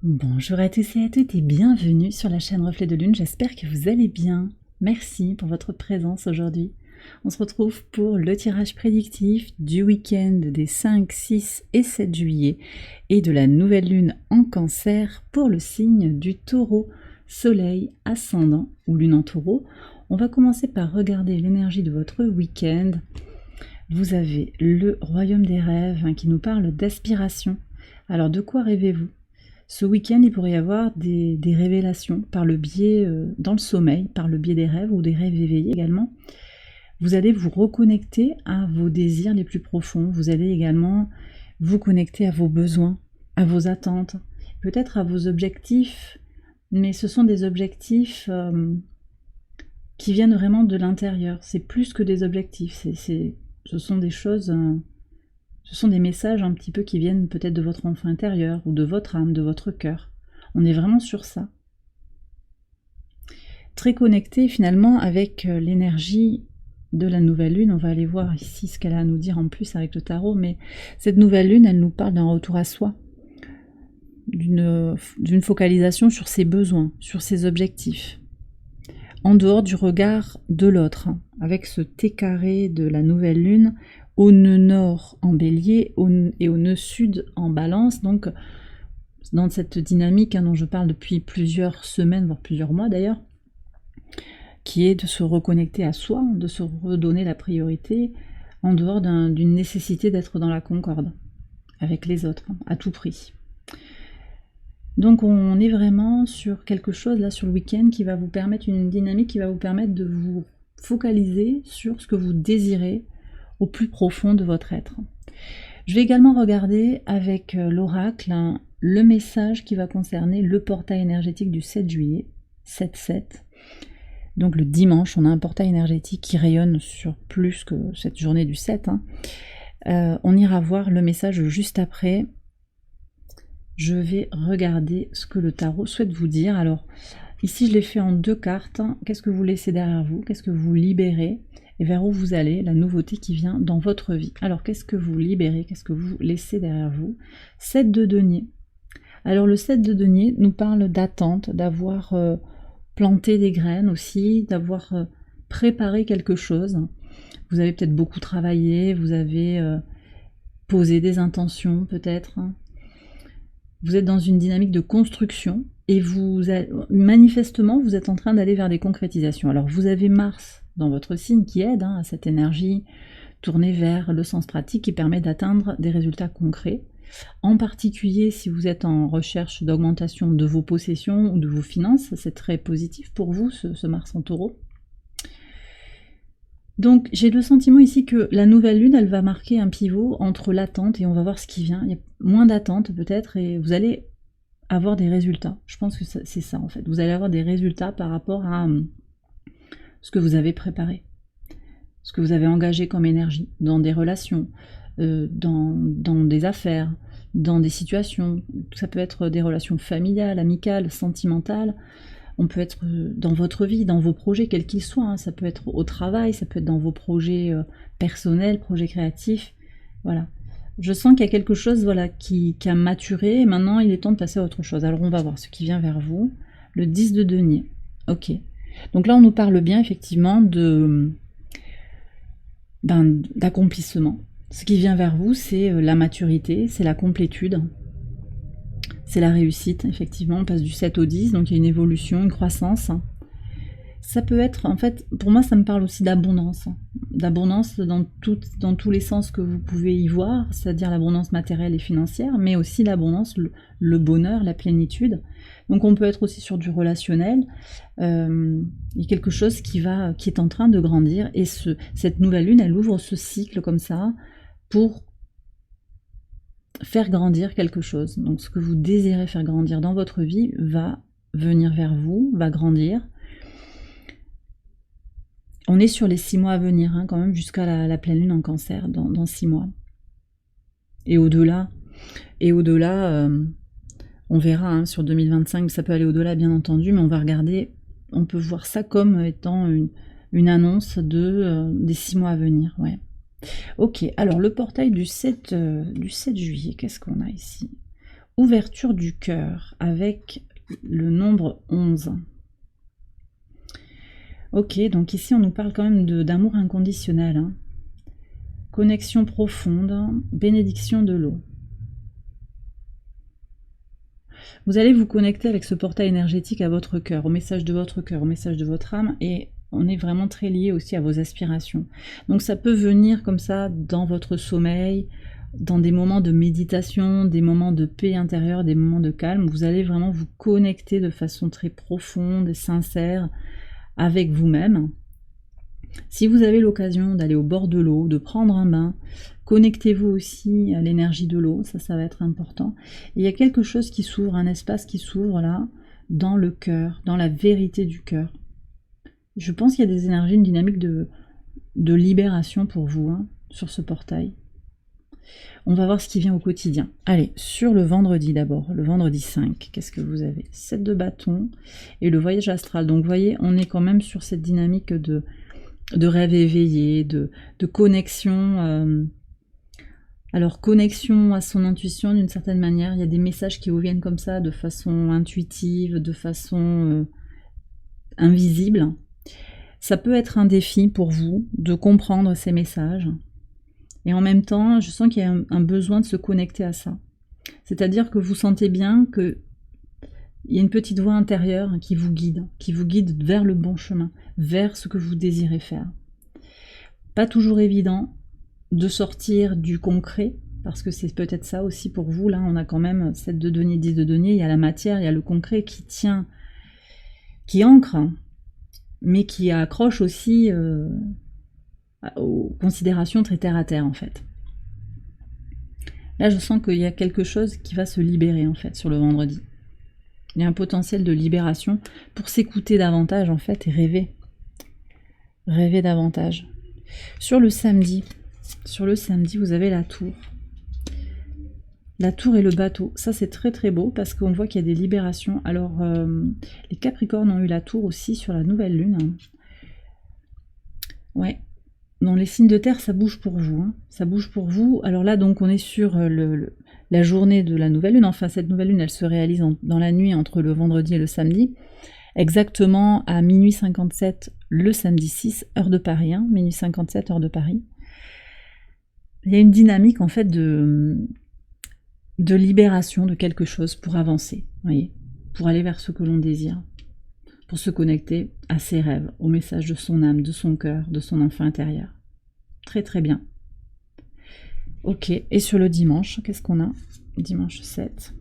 Bonjour à tous et à toutes et bienvenue sur la chaîne Reflet de Lune, j'espère que vous allez bien. Merci pour votre présence aujourd'hui. On se retrouve pour le tirage prédictif du week-end des 5, 6 et 7 juillet et de la nouvelle lune en Cancer pour le signe du Taureau, Soleil, ascendant ou lune en Taureau. On va commencer par regarder l'énergie de votre week-end. Vous avez le royaume des rêves qui nous parle d'aspiration. Alors de quoi rêvez-vous ? Ce week-end, il pourrait y avoir des révélations par le biais, dans le sommeil, par le biais des rêves ou des rêves éveillés également. Vous allez vous reconnecter à vos désirs les plus profonds. Vous allez également vous connecter à vos besoins, à vos attentes, peut-être à vos objectifs, mais ce sont des objectifs qui viennent vraiment de l'intérieur. C'est plus que des objectifs, ce sont des choses... Ce sont des messages un petit peu qui viennent peut-être de votre enfant intérieur ou de votre âme, de votre cœur. On est vraiment sur ça. Très connecté finalement avec l'énergie de la nouvelle lune. On va aller voir ici ce qu'elle a à nous dire en plus avec le tarot. Mais cette nouvelle lune, elle nous parle d'un retour à soi, d'une focalisation sur ses besoins, sur ses objectifs, en dehors du regard de l'autre. Avec ce T carré de la nouvelle lune, au nœud nord en bélier et au nœud sud en balance, donc dans cette dynamique dont je parle depuis plusieurs semaines, voire plusieurs mois d'ailleurs, qui est de se reconnecter à soi, de se redonner la priorité, en dehors d'une nécessité d'être dans la concorde avec les autres, à tout prix. Donc on est vraiment sur quelque chose là sur le week-end qui va vous permettre une dynamique qui va vous permettre de vous focaliser sur ce que vous désirez au plus profond de votre être. Je vais également regarder avec l'oracle le message qui va concerner le portail énergétique du 7 juillet, 7-7. Donc le dimanche, on a un portail énergétique qui rayonne sur plus que cette journée du 7. On ira voir le message juste après. Je vais regarder ce que le tarot souhaite vous dire. Alors ici, je l'ai fait en 2 cartes. Qu'est-ce que vous laissez derrière vous? Qu'est-ce que vous libérez? Et vers où vous allez, la nouveauté qui vient dans votre vie. Alors, qu'est-ce que vous libérez? Qu'est-ce que vous laissez derrière vous? 7 de denier. Alors, le 7 de denier nous parle d'attente, d'avoir planté des graines aussi, d'avoir préparé quelque chose. Vous avez peut-être beaucoup travaillé, vous avez posé des intentions peut-être. Vous êtes dans une dynamique de construction et manifestement, vous êtes en train d'aller vers des concrétisations. Alors, vous avez Mars dans votre signe qui aide à cette énergie tournée vers le sens pratique qui permet d'atteindre des résultats concrets. En particulier, si vous êtes en recherche d'augmentation de vos possessions ou de vos finances, c'est très positif pour vous, ce Mars en Taureau. Donc, j'ai le sentiment ici que la nouvelle lune, elle va marquer un pivot entre l'attente et on va voir ce qui vient. Il y a moins d'attente peut-être et vous allez avoir des résultats. Je pense que c'est ça en fait. Vous allez avoir des résultats par rapport à ce que vous avez préparé, ce que vous avez engagé comme énergie dans des relations, dans des affaires, dans des situations. Ça peut être des relations familiales, amicales, sentimentales. On peut être dans votre vie, dans vos projets, quels qu'ils soient. Ça peut être au travail, ça peut être dans vos projets personnels, projets créatifs. Voilà. Je sens qu'il y a quelque chose qui a maturé et maintenant il est temps de passer à autre chose. Alors on va voir ce qui vient vers vous. Le 10 de denier. Ok. Donc là, on nous parle bien effectivement d'accomplissement. Ce qui vient vers vous, c'est la maturité, c'est la complétude, c'est la réussite, effectivement. On passe du 7 au 10, donc il y a une évolution, une croissance. Ça peut être, en fait, pour moi, ça me parle aussi d'abondance. D'abondance dans tous les sens que vous pouvez y voir, c'est-à-dire l'abondance matérielle et financière, mais aussi l'abondance, le bonheur, la plénitude. Donc on peut être aussi sur du relationnel. Il y a quelque chose qui est en train de grandir. Et cette nouvelle lune, elle ouvre ce cycle comme ça pour faire grandir quelque chose. Donc ce que vous désirez faire grandir dans votre vie va venir vers vous, va grandir. On est sur les 6 mois à venir, quand même, jusqu'à la pleine lune en Cancer, dans 6 mois. Et au-delà, on verra sur 2025, ça peut aller au-delà, bien entendu, mais on va regarder, on peut voir ça comme étant une annonce des 6 mois à venir, ouais. Ok, alors le portail du 7 juillet, qu'est-ce qu'on a ici? ouverture du cœur avec le nombre 11. Ok, donc ici on nous parle quand même d'amour inconditionnel. Hein. Connexion profonde, bénédiction de l'eau. Vous allez vous connecter avec ce portail énergétique à votre cœur, au message de votre cœur, au message de votre âme, et on est vraiment très lié aussi à vos aspirations. Donc ça peut venir comme ça dans votre sommeil, dans des moments de méditation, des moments de paix intérieure, des moments de calme. Vous allez vraiment vous connecter de façon très profonde et sincère avec vous-même. Si vous avez l'occasion d'aller au bord de l'eau, de prendre un bain, connectez-vous aussi à l'énergie de l'eau, ça va être important. Et il y a quelque chose qui s'ouvre, un espace qui s'ouvre là, dans le cœur, dans la vérité du cœur. Je pense qu'il y a des énergies, une dynamique de libération pour vous, hein, sur ce portail. On va voir ce qui vient au quotidien. Allez, sur le vendredi d'abord, le vendredi 5, qu'est-ce que vous avez? 7 de bâton et le voyage astral. Donc vous voyez, on est quand même sur cette dynamique de rêve éveillé, de connexion. Alors connexion à son intuition d'une certaine manière. Il y a des messages qui vous viennent comme ça, de façon intuitive, de façon invisible. Ça peut être un défi pour vous de comprendre ces messages. Et en même temps, je sens qu'il y a un besoin de se connecter à ça. C'est-à-dire que vous sentez bien qu'il y a une petite voix intérieure qui vous guide vers le bon chemin, vers ce que vous désirez faire. Pas toujours évident de sortir du concret, parce que c'est peut-être ça aussi pour vous. Là, on a quand même 7 de denier, 10 de denier, il y a la matière, il y a le concret qui tient, qui ancre, mais qui accroche aussi aux considérations très terre à terre en fait. Là je sens qu'il y a quelque chose qui va se libérer en fait sur le vendredi. Il y a un potentiel de libération pour s'écouter davantage en fait et rêver. Rêver davantage. Sur le samedi vous avez la tour. La tour et le bateau, ça c'est très très beau parce qu'on voit qu'il y a des libérations. Alors les Capricornes ont eu la tour aussi sur la nouvelle lune. Ouais. Dans les signes de terre, ça bouge pour vous. Hein. Ça bouge pour vous. Alors là, donc, on est sur la journée de la nouvelle lune. Enfin, cette nouvelle lune, elle se réalise dans la nuit entre le vendredi et le samedi. Exactement à minuit 57, le samedi 6, heure de Paris. Hein, minuit 57, heure de Paris. Il y a une dynamique, en fait, de libération de quelque chose pour avancer. Vous voyez, pour aller vers ce que l'on désire. Pour se connecter à ses rêves, au message de son âme, de son cœur, de son enfant intérieur. Très très bien. Ok, et sur le dimanche, qu'est-ce qu'on a? Dimanche 7.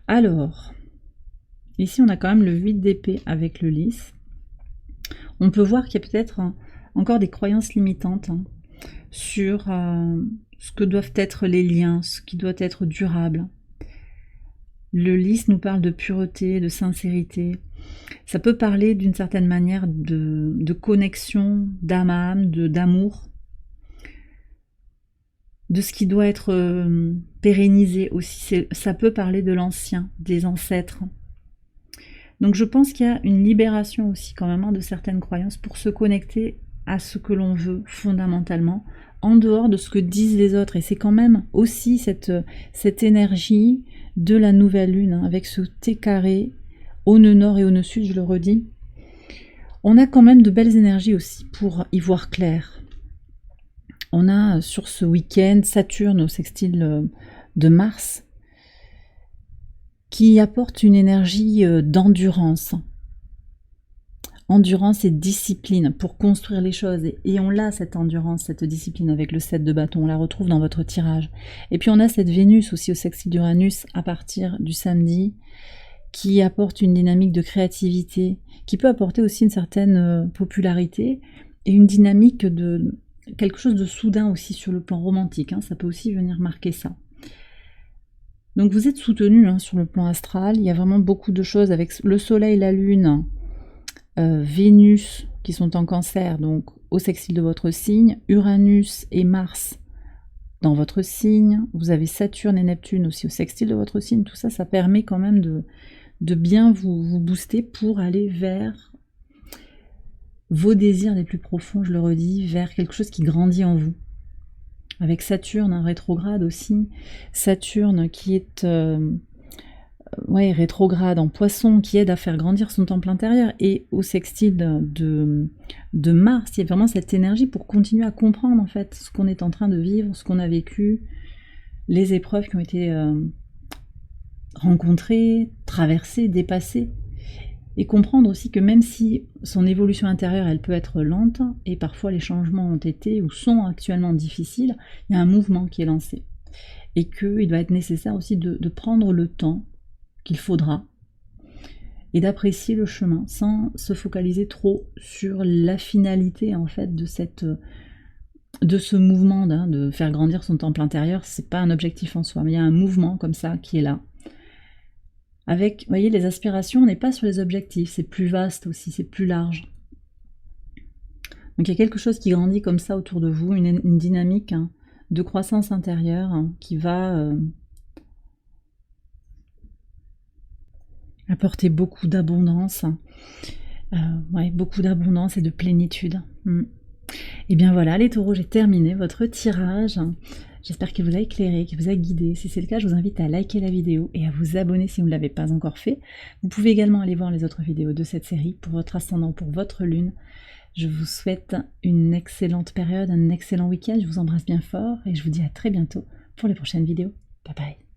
Alors, ici on a quand même le 8 d'épée avec le lys. On peut voir qu'il y a peut-être encore des croyances limitantes sur ce que doivent être les liens, ce qui doit être durable. Le lys nous parle de pureté, de sincérité. Ça peut parler d'une certaine manière de connexion d'âme à âme, d'amour, de ce qui doit être pérennisé aussi. Ça peut parler de l'ancien, des ancêtres. Donc je pense qu'il y a une libération aussi quand même de certaines croyances pour se connecter à ce que l'on veut fondamentalement, en dehors de ce que disent les autres. Et c'est quand même aussi cette énergie de la nouvelle lune, hein, avec ce T carré, au nœud nord et au nœud sud, je le redis. On a quand même de belles énergies aussi pour y voir clair. On a sur ce week-end Saturne au sextile de Mars qui apporte une énergie d'endurance. Endurance et discipline pour construire les choses. Et on l'a cette endurance, cette discipline avec le 7 de bâton. On la retrouve dans votre tirage. Et puis on a cette Vénus aussi au sextile d'Uranus à partir du samedi qui apporte une dynamique de créativité, qui peut apporter aussi une certaine popularité et une dynamique de quelque chose de soudain aussi sur le plan romantique. Hein, ça peut aussi venir marquer ça. Donc vous êtes soutenu sur le plan astral. Il y a vraiment beaucoup de choses avec le soleil, la lune, Vénus qui sont en cancer, donc au sextile de votre signe, Uranus et Mars dans votre signe, vous avez Saturne et Neptune aussi au sextile de votre signe. Tout ça, ça permet quand même de bien vous booster pour aller vers vos désirs les plus profonds, je le redis, vers quelque chose qui grandit en vous, avec Saturne, hein, rétrograde aussi. Saturne qui est rétrograde en Poisson, qui aide à faire grandir son temple intérieur, et au sextile de Mars, il y a vraiment cette énergie pour continuer à comprendre en fait ce qu'on est en train de vivre, ce qu'on a vécu, les épreuves qui ont été rencontrées, traversées, dépassées, et comprendre aussi que même si son évolution intérieure, elle peut être lente, et parfois les changements ont été ou sont actuellement difficiles, il y a un mouvement qui est lancé. Et qu'il va être nécessaire aussi de prendre le temps qu'il faudra, et d'apprécier le chemin, sans se focaliser trop sur la finalité en fait de ce mouvement, de faire grandir son temple intérieur. C'est pas un objectif en soi, mais il y a un mouvement comme ça qui est là. Avec, vous voyez, les aspirations, on n'est pas sur les objectifs, c'est plus vaste aussi, c'est plus large. Donc il y a quelque chose qui grandit comme ça autour de vous, une dynamique de croissance intérieure qui va apporter beaucoup d'abondance, beaucoup d'abondance et de plénitude. Et bien voilà, les taureaux, j'ai terminé votre tirage. J'espère qu'il vous a éclairé, qu'il vous a guidé. Si c'est le cas, je vous invite à liker la vidéo et à vous abonner si vous ne l'avez pas encore fait. Vous pouvez également aller voir les autres vidéos de cette série pour votre ascendant, pour votre lune. Je vous souhaite une excellente période, un excellent week-end. Je vous embrasse bien fort et je vous dis à très bientôt pour les prochaines vidéos. Bye bye.